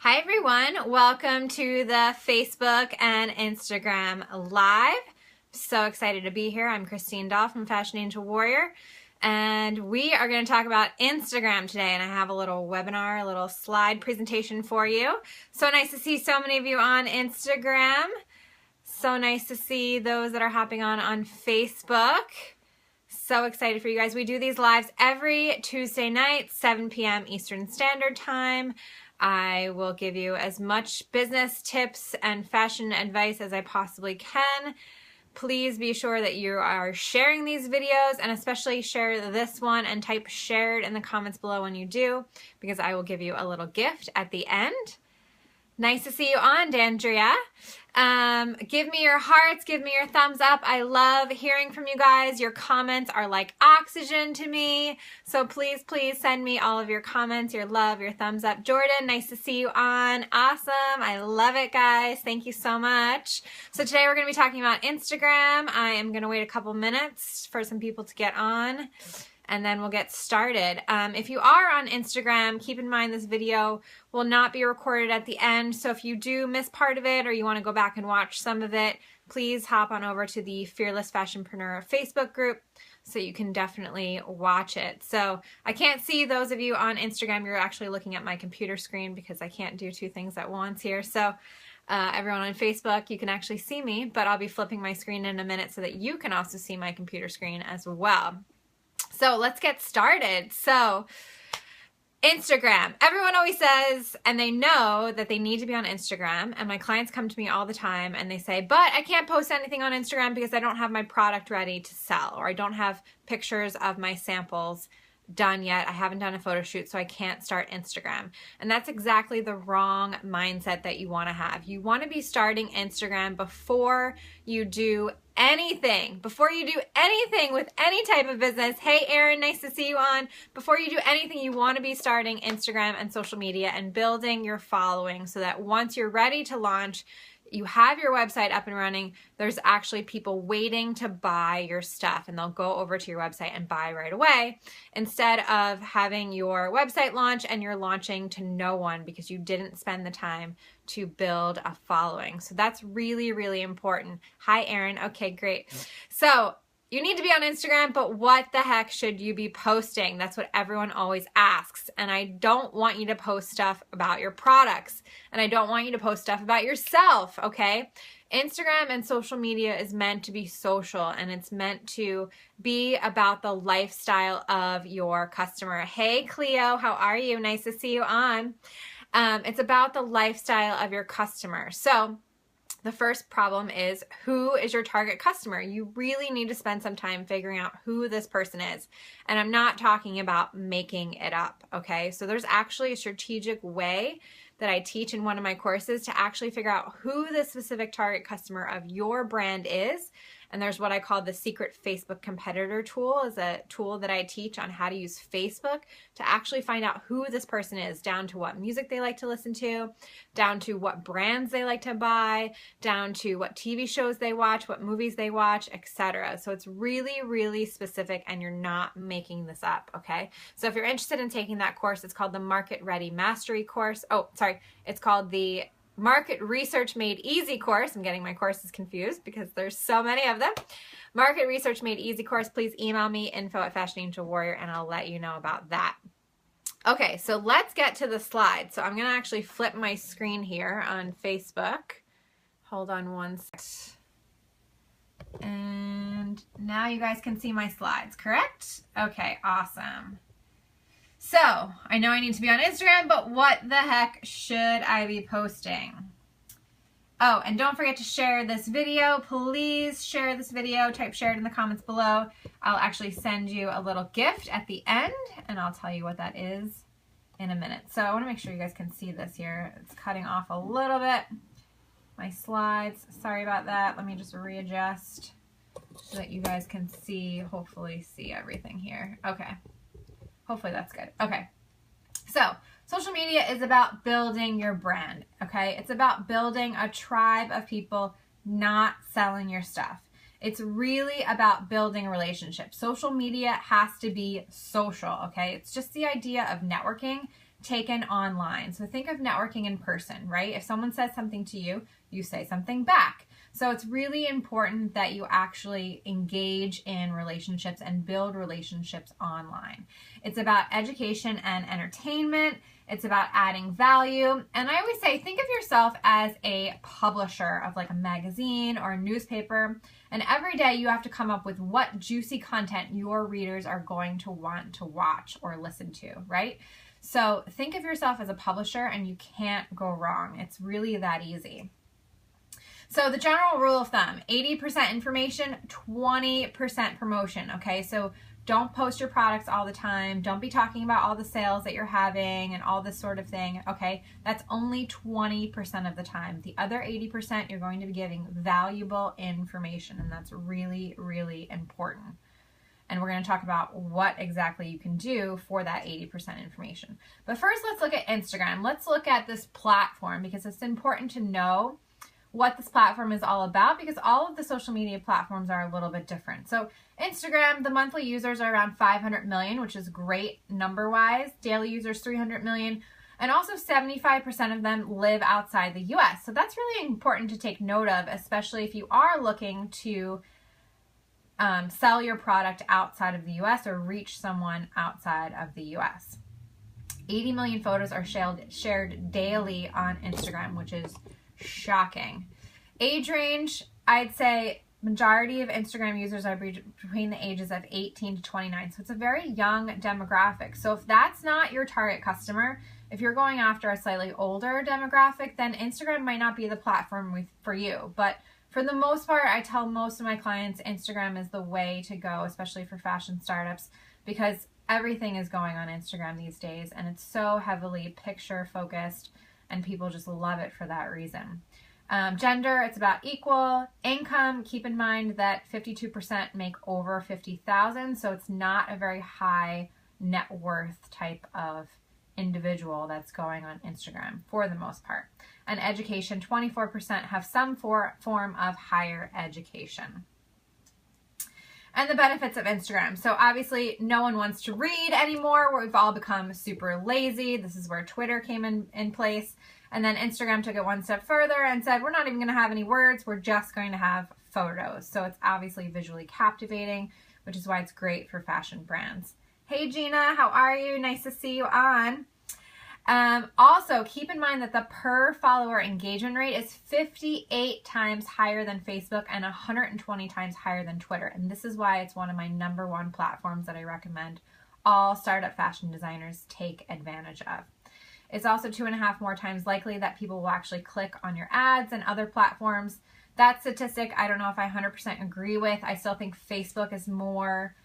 Hi everyone, welcome to the Facebook and Instagram Live. So excited to be here. I'm Christine Daal from Fashion Angel Warrior, and we are going to talk about Instagram today, and I have a little webinar, a little slide presentation for you. So nice to see so many of you on Instagram. So nice to see those that are hopping on Facebook. So excited for you guys. We do these lives every Tuesday night, 7 p.m. Eastern Standard Time. I will give you as much business tips and fashion advice as I possibly can. Please be sure that you are sharing these videos, and especially share this one and type shared in the comments below when you do, because I will give you a little gift at the end. Nice to see you on, Dandria. Give me your hearts, give me your thumbs up. I love hearing from you guys. Your comments are like oxygen to me. So please, please send me all of your comments, your love, your thumbs up. Jordan, nice to see you on. Awesome. I love it, guys. Thank you so much. So today we're going to be talking about Instagram. I am going to wait a couple minutes for some people to get on, and then we'll get started. If you are on Instagram, keep in mind this video will not be recorded at the end. So if you do miss part of it or you want to go back and watch some of it, please hop on over to the Fearless Fashionpreneur Facebook group so you can definitely watch it. So I can't see those of you on Instagram. You're actually looking at my computer screen because I can't do two things at once here. So everyone on Facebook, you can actually see me, but I'll be flipping my screen in a minute so that you can also see my computer screen as well. So let's get started. So Instagram, everyone always says, and they know that they need to be on Instagram, and my clients come to me all the time and they say, but I can't post anything on Instagram because I don't have my product ready to sell, or I don't have pictures of my samples done yet. I haven't done a photo shoot, so I can't start Instagram. And that's exactly the wrong mindset that you want to have. You want to be starting Instagram before you do anything, before you do anything with any type of business. Hey Erin, nice to see you on. Before you do anything, you want to be starting Instagram and social media and building your following so that once you're ready to launch, you have your website up and running, there's actually people waiting to buy your stuff, and they'll go over to your website and buy right away, instead of having your website launch and you're launching to no one because you didn't spend the time to build a following. So that's really, really important. Hi, Erin. Okay, great. So you need to be on Instagram, but what the heck should you be posting? That's what everyone always asks. And I don't want you to post stuff about your products, and I don't want you to post stuff about yourself, okay? Instagram and social media is meant to be social, and it's meant to be about the lifestyle of your customer. Hey, Cleo, how are you? Nice to see you on. It's about the lifestyle of your customer. So the first problem is, who is your target customer? You really need to spend some time figuring out who this person is. And I'm not talking about making it up, okay? So there's actually a strategic way that I teach in one of my courses to actually figure out who the specific target customer of your brand is. And there's what I call the secret Facebook competitor tool, is a tool that I teach on how to use Facebook to actually find out who this person is, down to what music they like to listen to, down to what brands they like to buy, down to what TV shows they watch, what movies they watch, etc. So it's really, really specific, and you're not making this up, okay? So if you're interested in taking that course, it's called the Market Ready Mastery course. Oh, sorry, it's called the Market Research Made Easy course. I'm getting my courses confused because there's so many of them. Market Research Made Easy course, please email me, info@fashionangelwarrior, and I'll let you know about that. Okay, so let's get to the slide. So I'm going to actually flip my screen here on Facebook. Hold on one second. And now you guys can see my slides, correct? Okay, awesome. So, I know I need to be on Instagram, but what the heck should I be posting? Oh, and don't forget to share this video. Please share this video. Type share it in the comments below. I'll actually send you a little gift at the end, and I'll tell you what that is in a minute. So I want to make sure you guys can see this here. It's cutting off a little bit. My slides. Sorry about that. Let me just readjust so that you guys can see, hopefully see everything here. Okay. Hopefully that's good. Okay. So social media is about building your brand, okay? It's about building a tribe of people, not selling your stuff. It's really about building relationships. Social media has to be social, okay? It's just the idea of networking taken online. So think of networking in person, right? If someone says something to you, you say something back. So it's really important that you actually engage in relationships and build relationships online. It's about education and entertainment. It's about adding value. And I always say, think of yourself as a publisher of like a magazine or a newspaper. And every day you have to come up with what juicy content your readers are going to want to watch or listen to, right? So think of yourself as a publisher and you can't go wrong. It's really that easy. So the general rule of thumb, 80% information, 20% promotion, okay? So don't post your products all the time. Don't be talking about all the sales that you're having and all this sort of thing, okay? That's only 20% of the time. The other 80%, you're going to be giving valuable information, and that's really, really important. And we're going to talk about what exactly you can do for that 80% information. But first, let's look at Instagram. Let's look at this platform because it's important to know what this platform is all about because all of the social media platforms are a little bit different. So Instagram, the monthly users are around 500 million, which is great number-wise. Daily users, 300 million. And also 75% of them live outside the US. So that's really important to take note of, especially if you are looking to sell your product outside of the US or reach someone outside of the US. 80 million photos are shared daily on Instagram, which is shocking. Age range, I'd say majority of Instagram users are between the ages of 18 to 29. So it's a very young demographic. So if that's not your target customer, if you're going after a slightly older demographic, then Instagram might not be the platform for you. But for the most part, I tell most of my clients Instagram is the way to go, especially for fashion startups, because everything is going on Instagram these days and it's so heavily picture focused and people just love it for that reason. Gender, it's about equal. Income, keep in mind that 52% make over 50,000, so it's not a very high net worth type of individual that's going on Instagram for the most part. And education, 24% have some form of higher education. And the benefits of Instagram. So obviously no one wants to read anymore. We've all become super lazy. This is where Twitter came in place. And then Instagram took it one step further and said, we're not even going to have any words. We're just going to have photos. So it's obviously visually captivating, which is why it's great for fashion brands. Hey Gina, how are you? Nice to see you on. Also, keep in mind that the per follower engagement rate is 58 times higher than Facebook and 120 times higher than Twitter. And this is why it's one of my #1 platforms that I recommend all startup fashion designers take advantage of. It's also 2.5 more times likely that people will actually click on your ads and other platforms. That statistic, I don't know if I 100% agree with. I still think Facebook is more...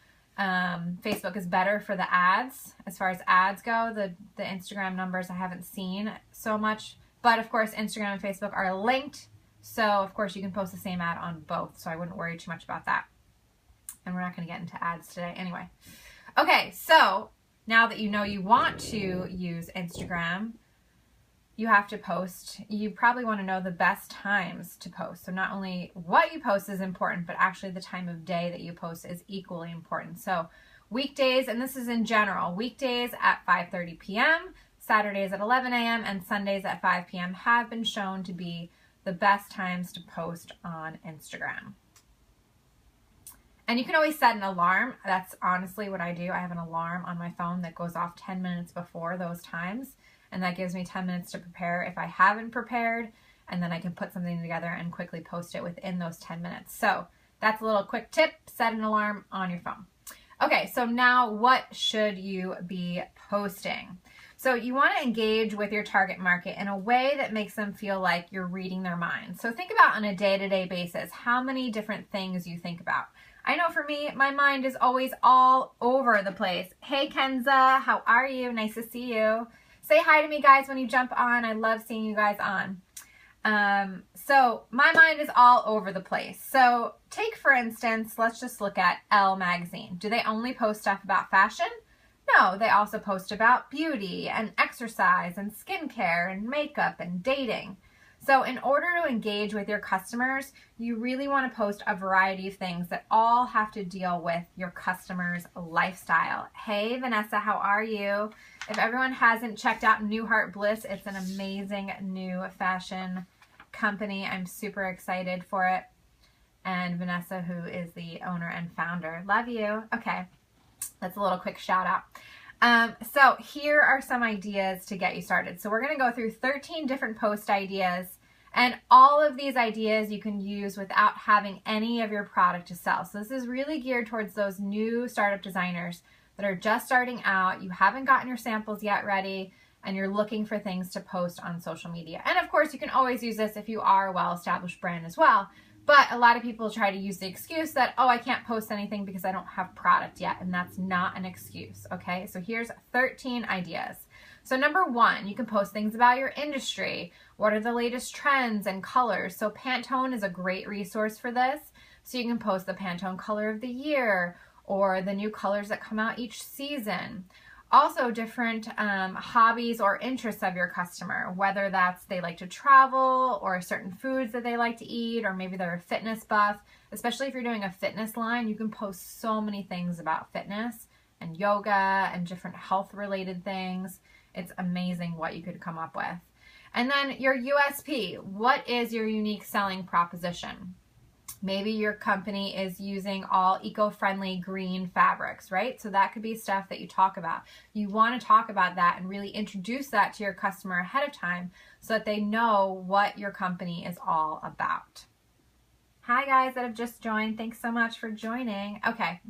Facebook is better for the ads. As far as ads go, the Instagram numbers I haven't seen so much. But of course, Instagram and Facebook are linked. So of course you can post the same ad on both. So I wouldn't worry too much about that. And we're not going to get into ads today anyway. Okay, so now that you know you want to use Instagram, you have to post. You probably want to know the best times to post. So not only what you post is important, but actually the time of day that you post is equally important. So weekdays, and this is in general, weekdays at 5:30 p.m., Saturdays at 11 a.m., and Sundays at 5 p.m. have been shown to be the best times to post on Instagram. And you can always set an alarm. That's honestly what I do. I have an alarm on my phone that goes off 10 minutes before those times. And that gives me 10 minutes to prepare if I haven't prepared. And then I can put something together and quickly post it within those 10 minutes. So that's a little quick tip. Set an alarm on your phone. Okay, so now what should you be posting? So you want to engage with your target market in a way that makes them feel like you're reading their minds. So think about on a day-to-day basis how many different things you think about. I know for me, my mind is always all over the place. Hey Kenza, how are you? Nice to see you. Say hi to me, guys, when you jump on. I love seeing you guys on. So my mind is all over the place. So take, for instance, let's just look at Elle magazine. Do they only post stuff about fashion? No, they also post about beauty and exercise and skincare and makeup and dating. So in order to engage with your customers, you really want to post a variety of things that all have to deal with your customers' lifestyle. Hey, Vanessa, how are you? If everyone hasn't checked out New Heart Bliss, it's an amazing new fashion company. I'm super excited for it. And Vanessa, who is the owner and founder. Love you. Okay, that's a little quick shout out. So here are some ideas to get you started. So we're going to go through 13 different post ideas, and all of these ideas you can use without having any of your product to sell. So this is really geared towards those new startup designers that are just starting out. You haven't gotten your samples yet ready, and you're looking for things to post on social media. And of course, you can always use this if you are a well-established brand as well. But a lot of people try to use the excuse that, oh, I can't post anything because I don't have product yet. And that's not an excuse, okay? So here's 13 ideas. So number 1, you can post things about your industry. What are the latest trends and colors? So Pantone is a great resource for this. So you can post the Pantone color of the year or the new colors that come out each season. Also different hobbies or interests of your customer, whether that's they like to travel or certain foods that they like to eat, or maybe they're a fitness buff. Especially if you're doing a fitness line, you can post so many things about fitness and yoga and different health related things. It's amazing what you could come up with. And then your USP, what is your unique selling proposition? Maybe your company is using all eco-friendly green fabrics, right? So that could be stuff that you talk about. You want to talk about that and really introduce that to your customer ahead of time so that they know what your company is all about. Hi guys that have just joined. Thanks so much for joining. Okay.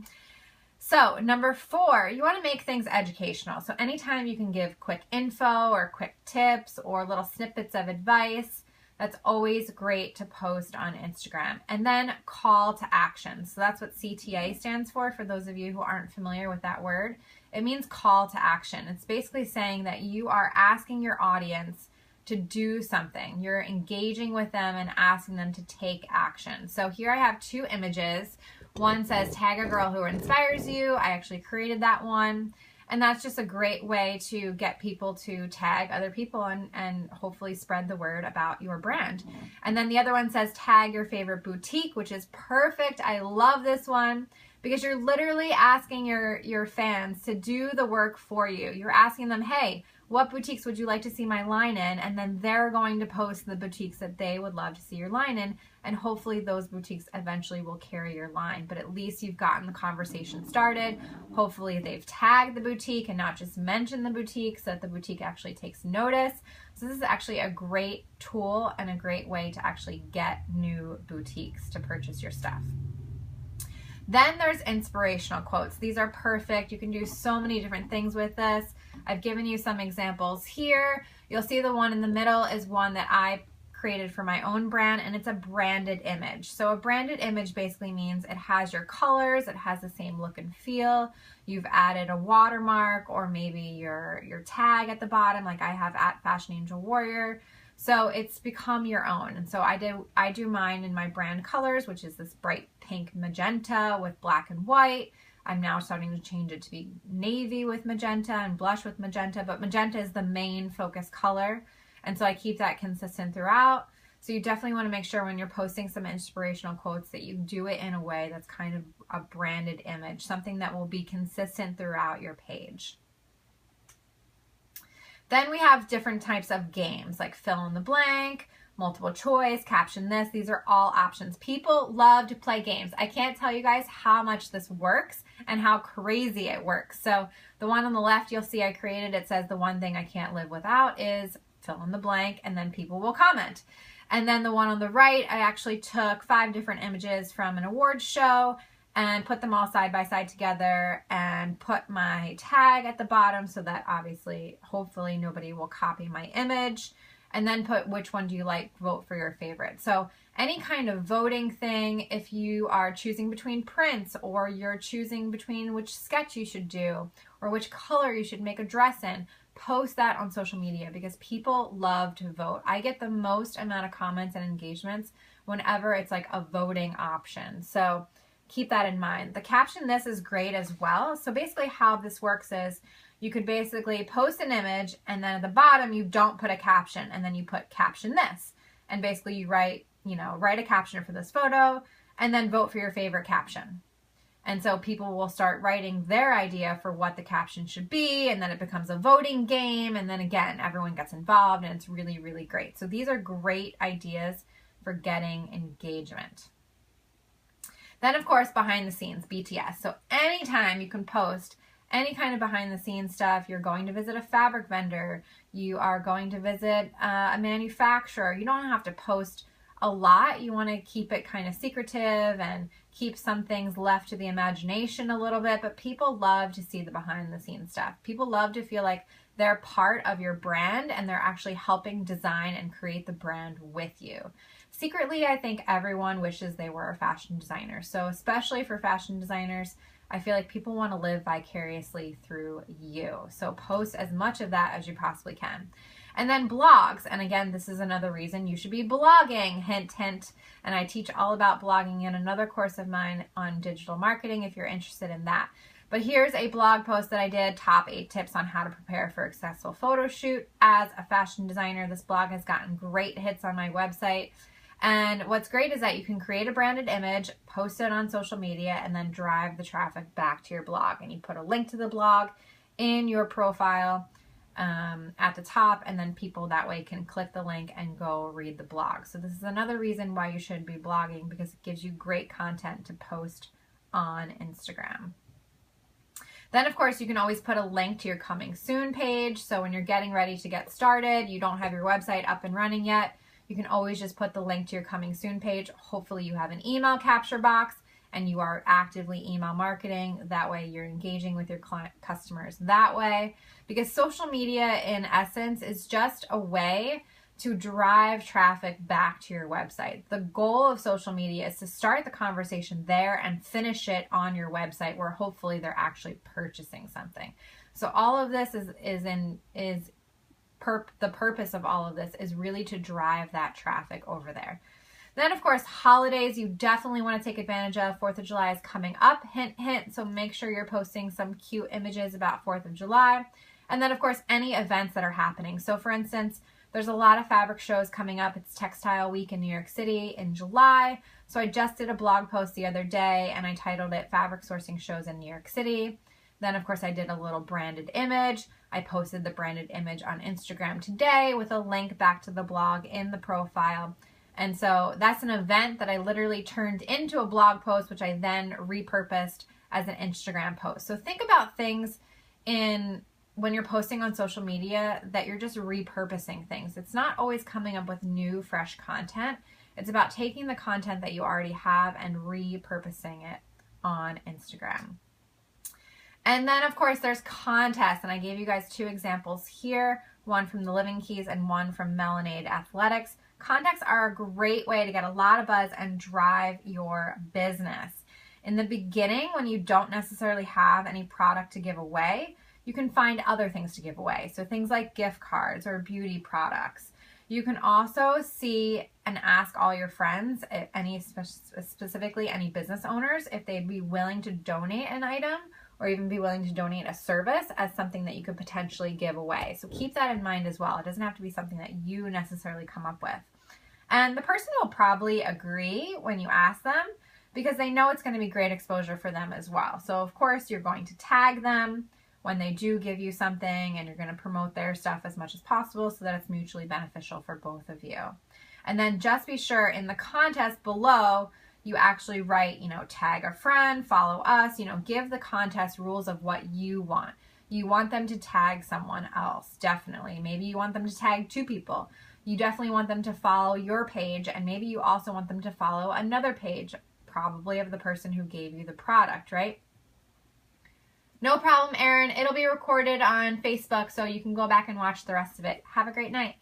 So number 4, you want to make things educational. So anytime you can give quick info or quick tips or little snippets of advice, that's always great to post on Instagram. And then call to action. So that's what CTA stands for those of you who aren't familiar with that word. It means call to action. It's basically saying that you are asking your audience to do something. You're engaging with them and asking them to take action. So here I have 2 images. One says tag a girl who inspires you. I actually created that one. And that's just a great way to get people to tag other people and hopefully spread the word about your brand. And then the other one says tag your favorite boutique, which is perfect. I love this one because you're literally asking your fans to do the work for you. You're asking them, hey, what boutiques would you like to see my line in? And then they're going to post the boutiques that they would love to see your line in. And hopefully those boutiques eventually will carry your line. But at least you've gotten the conversation started. Hopefully they've tagged the boutique and not just mentioned the boutique so that the boutique actually takes notice. So this is actually a great tool and a great way to actually get new boutiques to purchase your stuff. Then there's inspirational quotes. These are perfect. You can do so many different things with this. I've given you some examples here. You'll see the one in the middle is one that I created for my own brand, and it's a branded image. So a branded image basically means it has your colors, it has the same look and feel. You've added a watermark or maybe your tag at the bottom, like I have at @FashionAngelWarrior. So it's become your own. And so I do mine in my brand colors, which is this bright pink magenta with black and white. I'm now starting to change it to be navy with magenta and blush with magenta, but magenta is the main focus color. And so I keep that consistent throughout. So you definitely want to make sure when you're posting some inspirational quotes that you do it in a way that's kind of a branded image, something that will be consistent throughout your page. Then we have different types of games like fill in the blank, multiple choice, caption this. These are all options. People love to play games. I can't tell you guys how much this works and how crazy it works. So the one on the left you'll see I created, it says the one thing I can't live without is fill in the blank, and then people will comment. And then the one on the right, I actually took 5 different images from an awards show and put them all side by side together and put my tag at the bottom so that obviously, hopefully nobody will copy my image, and then put which one do you like, vote for your favorite. So any kind of voting thing, if you are choosing between prints or you're choosing between which sketch you should do or which color you should make a dress in, post that on social media because people love to vote. I get the most amount of comments and engagements whenever it's like a voting option. So keep that in mind. The caption this is great as well. So basically how this works is you could basically post an image and then at the bottom you don't put a caption and then you put caption this. and basically you write a caption for this photo, and then vote for your favorite caption. And so people will start writing their idea for what the caption should be, and then it becomes a voting game, and then again, everyone gets involved, and it's really, really great. So these are great ideas for getting engagement. Then, of course, behind the scenes, BTS. So anytime you can post any kind of behind the scenes stuff, you're going to visit a fabric vendor, you are going to visit a manufacturer, you don't have to post a lot. You want to keep it kind of secretive and keep some things left to the imagination a little bit, but people love to see the behind the scenes stuff. People love to feel like they're part of your brand and they're actually helping design and create the brand with you. Secretly, I think everyone wishes they were a fashion designer. So especially for fashion designers, I feel like people want to live vicariously through you. So post as much of that as you possibly can. And then blogs. And again, this is another reason you should be blogging. Hint, hint. And I teach all about blogging in another course of mine on digital marketing if you're interested in that. But here's a blog post that I did, top 8 tips on how to prepare for a successful photo shoot as a fashion designer. This blog has gotten great hits on my website. And what's great is that you can create a branded image, post it on social media, and then drive the traffic back to your blog. And you put a link to the blog in your profile at the top, and then people that way can click the link and go read the blog. So this is another reason why you should be blogging, because it gives you great content to post on Instagram. Then, of course, you can always put a link to your coming soon page. So when you're getting ready to get started, you don't have your website up and running yet, you can always just put the link to your coming soon page. Hopefully you have an email capture box and you are actively email marketing. That way you're engaging with your customers that way. Because social media, in essence, is just a way to drive traffic back to your website. The goal of social media is to start the conversation there and finish it on your website, where hopefully they're actually purchasing something. So all of this the purpose of all of this is really to drive that traffic over there. Then, of course, holidays you definitely want to take advantage of. 4th of July is coming up, hint, hint. So make sure you're posting some cute images about 4th of July. And then, of course, any events that are happening. So, for instance, there's a lot of fabric shows coming up. It's Textile Week in New York City in July. So I just did a blog post the other day, and I titled it Fabric Sourcing Shows in New York City. Then, of course, I did a little branded image. I posted the branded image on Instagram today with a link back to the blog in the profile. And so that's an event that I literally turned into a blog post, which I then repurposed as an Instagram post. So think about things when you're posting on social media that you're just repurposing things. It's not always coming up with new, fresh content. It's about taking the content that you already have and repurposing it on Instagram. And then, of course, there's contests, and I gave you guys 2 examples here, one from the Living Keys and one from Melonade Athletics. Contests are a great way to get a lot of buzz and drive your business. In the beginning, when you don't necessarily have any product to give away, you can find other things to give away. So things like gift cards or beauty products. You can also see and ask all your friends, specifically any business owners, if they'd be willing to donate an item or even be willing to donate a service as something that you could potentially give away. So keep that in mind as well. It doesn't have to be something that you necessarily come up with. And the person will probably agree when you ask them, because they know it's going to be great exposure for them as well. So of course you're going to tag them when they do give you something, and you're going to promote their stuff as much as possible so that it's mutually beneficial for both of you. And then just be sure in the contest below, you actually write, tag a friend, follow us, give the contest rules of what you want. You want them to tag someone else, definitely. Maybe you want them to tag 2 people. You definitely want them to follow your page, and maybe you also want them to follow another page, probably of the person who gave you the product, right? No problem, Erin. It'll be recorded on Facebook, so you can go back and watch the rest of it. Have a great night.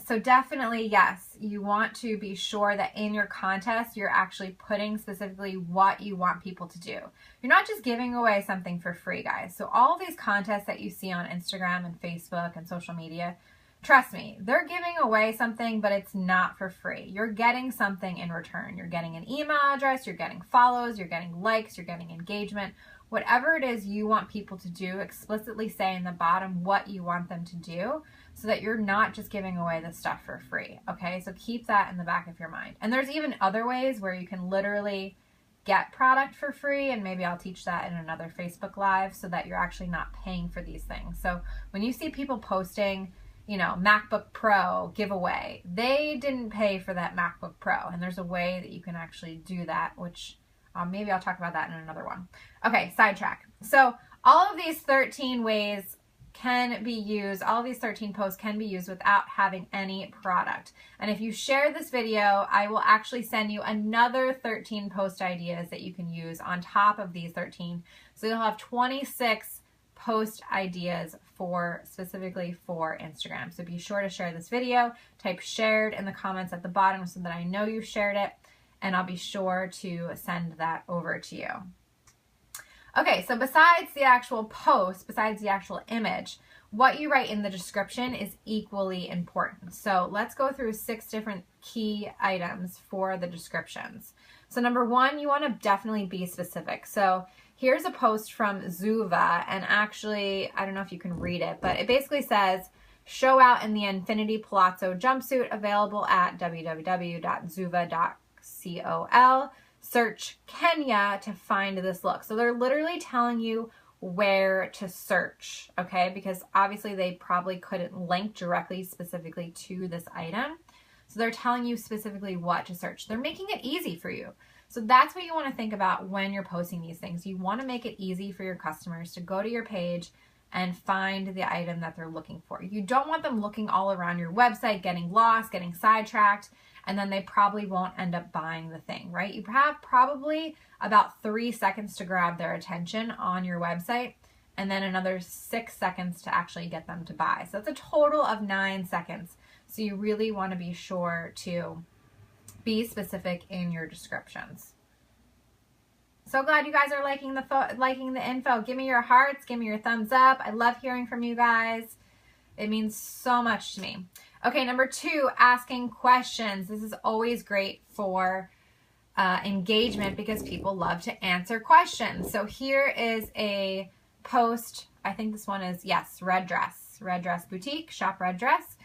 So definitely, yes, you want to be sure that in your contest, you're actually putting specifically what you want people to do. You're not just giving away something for free, guys. So all of these contests that you see on Instagram and Facebook and social media, trust me, they're giving away something, but it's not for free. You're getting something in return. You're getting an email address, you're getting follows, you're getting likes, you're getting engagement. whatever it is you want people to do, explicitly say in the bottom what you want them to do so that you're not just giving away the stuff for free, okay? So keep that in the back of your mind. And there's even other ways where you can literally get product for free, and maybe I'll teach that in another Facebook Live so that you're actually not paying for these things. So when you see people posting, you know, MacBook Pro giveaway, they didn't pay for that MacBook Pro, and there's a way that you can actually do that, which maybe I'll talk about that in another one. Okay, sidetrack. So all of these 13 ways can be used, all of these 13 posts can be used without having any product. And if you share this video, I will actually send you another 13 post ideas that you can use on top of these 13. So you'll have 26 post ideas specifically for Instagram. So be sure to share this video, type shared in the comments at the bottom so that I know you shared it, and I'll be sure to send that over to you. Okay, so besides the actual post, besides the actual image, what you write in the description is equally important. So let's go through 6 different key items for the descriptions. So number 1, you want to definitely be specific. So here's a post from Zuva, and actually, I don't know if you can read it, but it basically says, show out in the Infinity Palazzo jumpsuit available at www.zuva.col. Search Kenya to find this look. So they're literally telling you where to search, okay? Because obviously they probably couldn't link directly specifically to this item. So they're telling you specifically what to search. They're making it easy for you. So that's what you want to think about when you're posting these things. You want to make it easy for your customers to go to your page and find the item that they're looking for. You don't want them looking all around your website, getting lost, getting sidetracked, and then they probably won't end up buying the thing, right? You have probably about 3 seconds to grab their attention on your website, and then another 6 seconds to actually get them to buy. So that's a total of 9 seconds. So you really want to be sure to be specific in your descriptions. So glad you guys are liking the info. Give me your hearts, give me your thumbs up. I love hearing from you guys. It means so much to me. Okay, number 2, asking questions. This is always great for engagement because people love to answer questions. So here is a post. I think this one is, yes, Red Dress Boutique, shop Red Dress.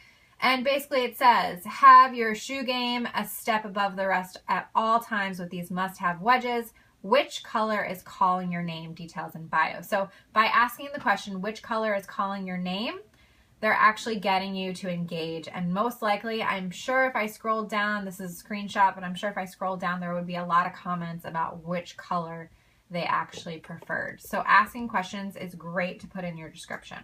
And basically it says, have your shoe game a step above the rest at all times with these must-have wedges. Which color is calling your name? Details in bio. So by asking the question, which color is calling your name, they're actually getting you to engage. And most likely, I'm sure if I scroll down, this is a screenshot, but I'm sure if I scroll down, there would be a lot of comments about which color they actually preferred. So asking questions is great to put in your description.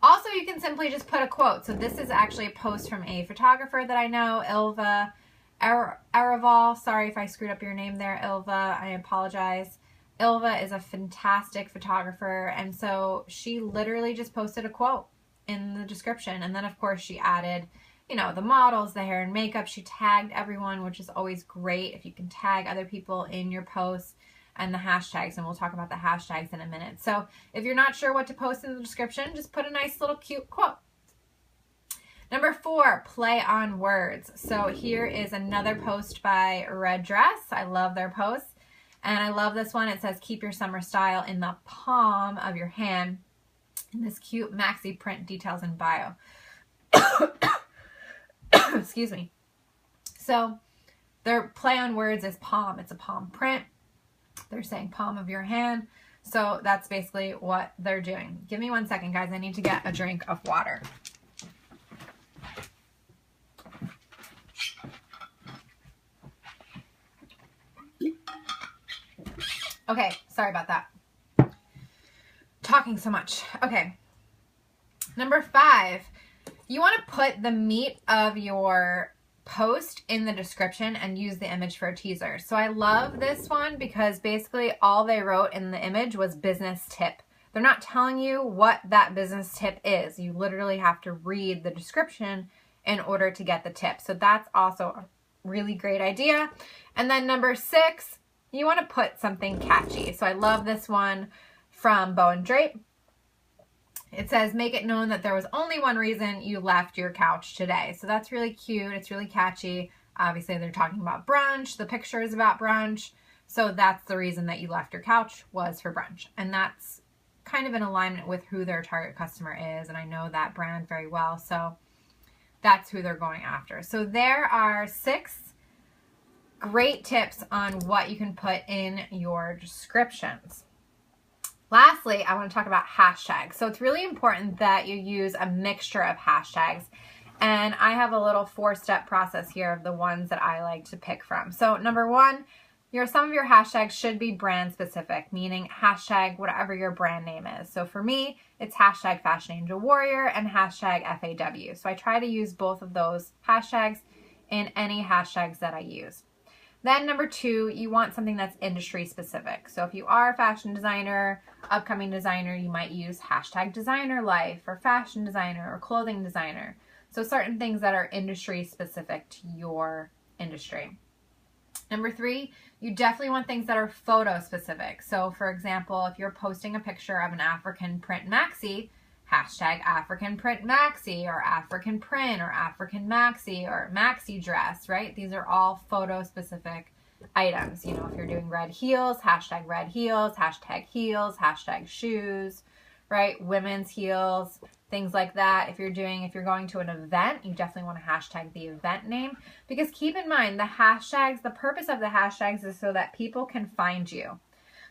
Also, you can simply just put a quote. So this is actually a post from a photographer that I know, Ilva Araval. Sorry if I screwed up your name there, Ilva. I apologize. Ilva is a fantastic photographer, and so she literally just posted a quote in the description, and then of course she added, you know, the models, the hair and makeup. She tagged everyone, which is always great if you can tag other people in your posts, and the hashtags, and we'll talk about the hashtags in a minute. So if you're not sure what to post in the description, just put a nice little cute quote. Number 4, play on words. So here is another post by Red Dress. I love their posts. And I love this one. It says, keep your summer style in the palm of your hand. And this cute maxi print, details in bio. Excuse me. So their play on words is palm. It's a palm print. They're saying palm of your hand. So that's basically what they're doing. Give me 1 second, guys. I need to get a drink of water. Okay, sorry about that. Talking so much. Okay. Number 5, you want to put the meat of your post in the description and use the image for a teaser. So I love this one because basically all they wrote in the image was business tip. They're not telling you what that business tip is. You literally have to read the description in order to get the tip. So that's also a really great idea. And then number 6, you want to put something catchy. So I love this one from Bow and Drape. It says, make it known that there was only one reason you left your couch today. So that's really cute. It's really catchy. Obviously, they're talking about brunch. The picture is about brunch. So that's the reason that you left your couch, was for brunch. And that's kind of in alignment with who their target customer is. And I know that brand very well. So that's who they're going after. So there are 6 great tips on what you can put in your descriptions. Lastly, I want to talk about hashtags. So it's really important that you use a mixture of hashtags. And I have a little 4-step process here of the ones that I like to pick from. So number 1, some of your hashtags should be brand specific, meaning hashtag whatever your brand name is. So for me, it's hashtag #FashionAngelWarrior and hashtag FAW. So I try to use both of those hashtags in any hashtags that I use. Then number 2, you want something that's industry specific. So if you are a fashion designer, upcoming designer, you might use hashtag designer life or fashion designer or clothing designer. So certain things that are industry specific to your industry. Number 3, you definitely want things that are photo specific. So for example, if you're posting a picture of an African print maxi, hashtag African print maxi or African print or African maxi or maxi dress, right? These are all photo specific items. You know, if you're doing red heels, hashtag red heels, hashtag shoes, right? Women's heels, things like that. If you're going to an event, you definitely want to hashtag the event name, because keep in mind the purpose of the hashtags is so that people can find you.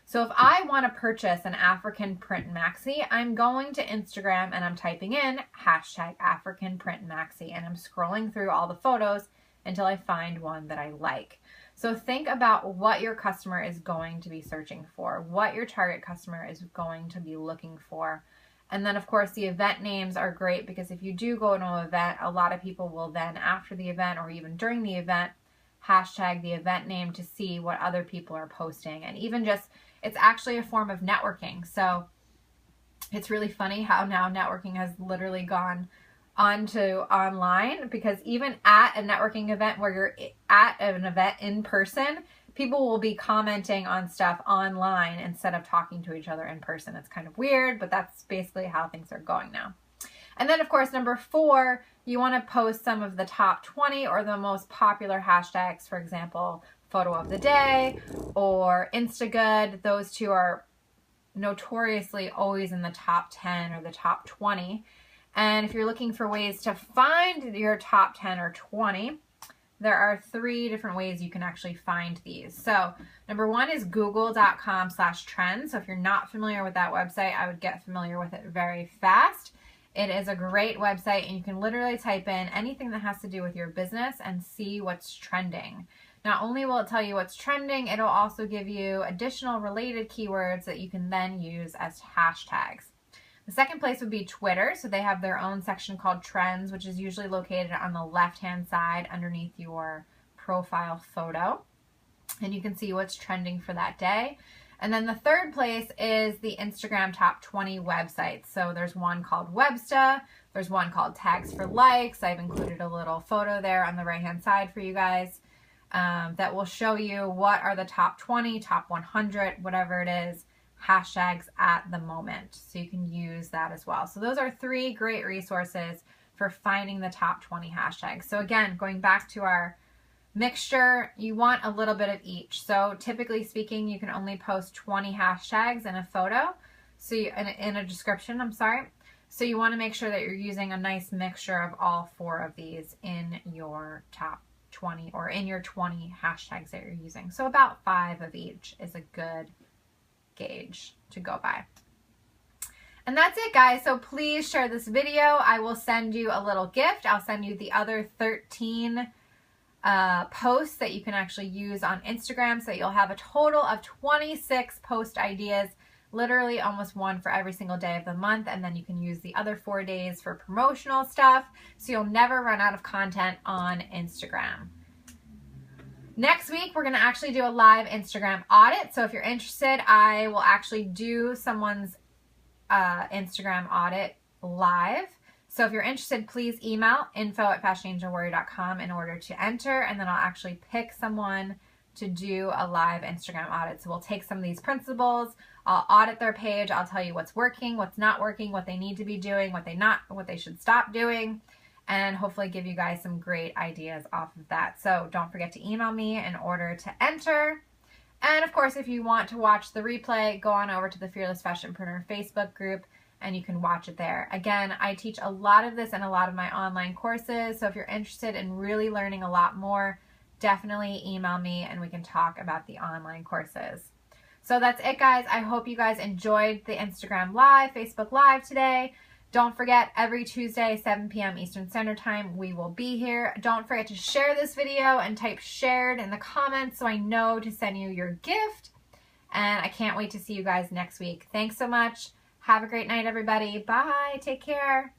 So if I want to purchase an African print maxi, I'm going to Instagram and I'm typing in hashtag African print maxi and I'm scrolling through all the photos until I find one that I like. So think about what your customer is going to be searching for, what your target customer is going to be looking for. And then of course the event names are great, because if you do go to an event, a lot of people will then after the event or even during the event hashtag the event name to see what other people are posting. And even just, it's actually a form of networking. So it's really funny how now networking has literally gone onto online, because even at a networking event where you're at an event in person, people will be commenting on stuff online instead of talking to each other in person. It's kind of weird, but that's basically how things are going now. And then of course, number 4, you want to post some of the top 20 or the most popular hashtags, for example, photo of the day or Instagood. Those 2 are notoriously always in the top 10 or the top 20. And if you're looking for ways to find your top 10 or 20, there are 3 different ways you can actually find these. So number 1 is google.com/trends. So if you're not familiar with that website, I would get familiar with it very fast. It is a great website and you can literally type in anything that has to do with your business and see what's trending. Not only will it tell you what's trending, it'll also give you additional related keywords that you can then use as hashtags. The second place would be Twitter. So they have their own section called Trends, which is usually located on the left-hand side underneath your profile photo. And you can see what's trending for that day. And then the third place is the Instagram top 20 websites. So there's one called Websta. There's one called Tags for Likes. I've included a little photo there on the right-hand side for you guys that will show you what are the top 20, top 100, whatever it is, hashtags at the moment. So you can use that as well. So those are 3 great resources for finding the top 20 hashtags. So again, going back to our mixture, you want a little bit of each. So typically speaking, you can only post 20 hashtags in a photo. So in a description, I'm sorry. So you want to make sure that you're using a nice mixture of all 4 of these in your top 20 or in your 20 hashtags that you're using. So about 5 of each is a good gauge to go by. And that's it, guys. So please share this video. I will send you a little gift. I'll send you the other 13 posts that you can actually use on Instagram, so that you'll have a total of 26 post ideas, literally almost one for every single day of the month. And then you can use the other 4 days for promotional stuff, so you'll never run out of content on Instagram. Next week, we're going to actually do a live Instagram audit. So if you're interested, I will actually do someone's Instagram audit live. So if you're interested, please email info@fashionangelwarrior.com in order to enter. And then I'll actually pick someone to do a live Instagram audit. So we'll take some of these principles, I'll audit their page, I'll tell you what's working, what's not working, what they need to be doing, what they should stop doing, and hopefully give you guys some great ideas off of that. So don't forget to email me in order to enter. And of course, if you want to watch the replay, go on over to the Fearless Fashionpreneur Facebook group and you can watch it there. Again, I teach a lot of this in a lot of my online courses, so if you're interested in really learning a lot more, definitely email me and we can talk about the online courses. So that's it, guys. I hope you guys enjoyed the Instagram Live, Facebook Live today. Don't forget, every Tuesday, 7 p.m. Eastern Standard Time, we will be here. Don't forget to share this video and type shared in the comments so I know to send you your gift. And I can't wait to see you guys next week. Thanks so much. Have a great night, everybody. Bye. Take care.